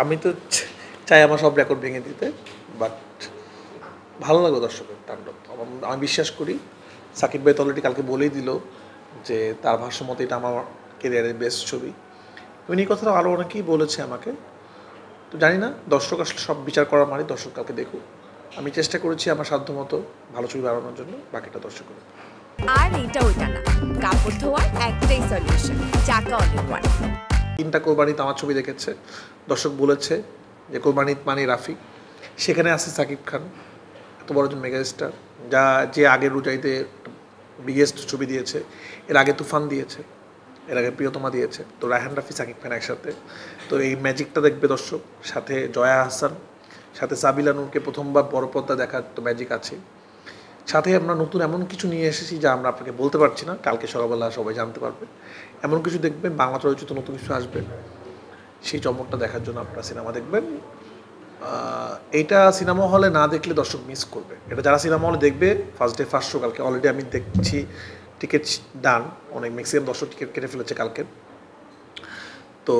আমি তো চাই আমার সব রেকর্ড ভেঙে দিতে, বাট ভালো লাগলো দর্শকের তাণ্ডব। আমি বিশ্বাস করি সাকিব ভাই তো অলরেডি কালকে বলেই দিল যে তার ভাষ্য মতো এটা আমার কেরিয়ারের বেস্ট ছবি। এবং এই কথাটা আরও অনেকেই বলেছে আমাকে। তো জানি না, দর্শক আসলে সব বিচার করার মানে দর্শক কালকে দেখুক। আমি চেষ্টা করেছি আমার সাধ্য মতো ভালো ছবি বানানোর জন্য, বাকিটা দর্শক করুক। আর এটা ওইটা না, কাপড় ধোয়ার একটাই সলিউশন, চাকা অনেক ওয়ান। 3টা কোরবানিতে আমার ছবি দেখেছে, দর্শক বলেছে যে কোরবানি মানে রাফি, সেখানে আছে সাকিব খান, এত বড় একজন মেগাস্টার, যে আগের রুজাইতে বিগেস্ট ছবি দিয়েছে, এর আগে তুফান দিয়েছে, এর আগে প্রিয়তমা দিয়েছে, তো রায়হান রাফি সাকিব খান একসাথে। তো এই ম্যাজিকটা দেখবে দর্শক, সাথে জয়া আহসান, সাথে সাবিলা নূরকে প্রথমবার বড় পর্দা দেখার তো ম্যাজিক আছে। সাথে আমরা নতুন এমন কিছু নিয়ে এসেছি যা আমরা আপনাকে বলতে পারছি না, কালকে সকালবেলা সবাই জানতে পারবে। এমন কিছু দেখবেন, বাংলা চলচ্চিত্র নতুন কিছু আসবে, সেই চমকটা দেখার জন্য আপনারা সিনেমা দেখবেন। এইটা সিনেমা হলে না দেখলে দর্শক মিস করবে। এটা যারা সিনেমা হলে দেখবে, ফার্স্ট ডে ফার্স্ট শো কালকে অলরেডি আমি দেখছি, টিকিট ডান, অনেক ম্যাক্সিমাম দর্শক টিকিট কেটে ফেলেছে কালকে। তো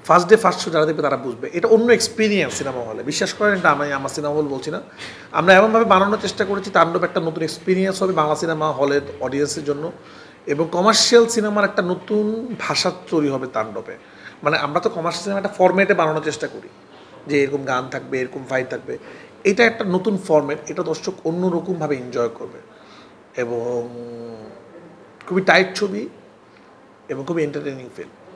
ফার্স্ট ডে ফার্স্ট শো যারা দেখবে তারা বুঝবে এটা অন্য এক্সপিরিয়েন্স সিনেমা হলে। বিশ্বাস করেন, এটা আমি আমার সিনেমা হল বলছি না, আমরা এমনভাবে বানানোর চেষ্টা করেছি তাণ্ডব একটা নতুন এক্সপিরিয়েন্স হবে বাংলা সিনেমা হলের অডিয়েন্সের জন্য, এবং কমার্শিয়াল সিনেমার একটা নতুন ভাষা তৈরি হবে তাণ্ডবে। মানে আমরা তো কমার্শিয়াল সিনেমা একটা ফরম্যাটে বানানোর চেষ্টা করি, যে এরকম গান থাকবে, এরকম ফাইট থাকবে। এটা একটা নতুন ফরম্যাট, এটা দর্শক অন্যরকমভাবে এনজয় করবে, এবং খুবই টাইট ছবি এবং খুবই এন্টারটেইনিং ফিল্ম।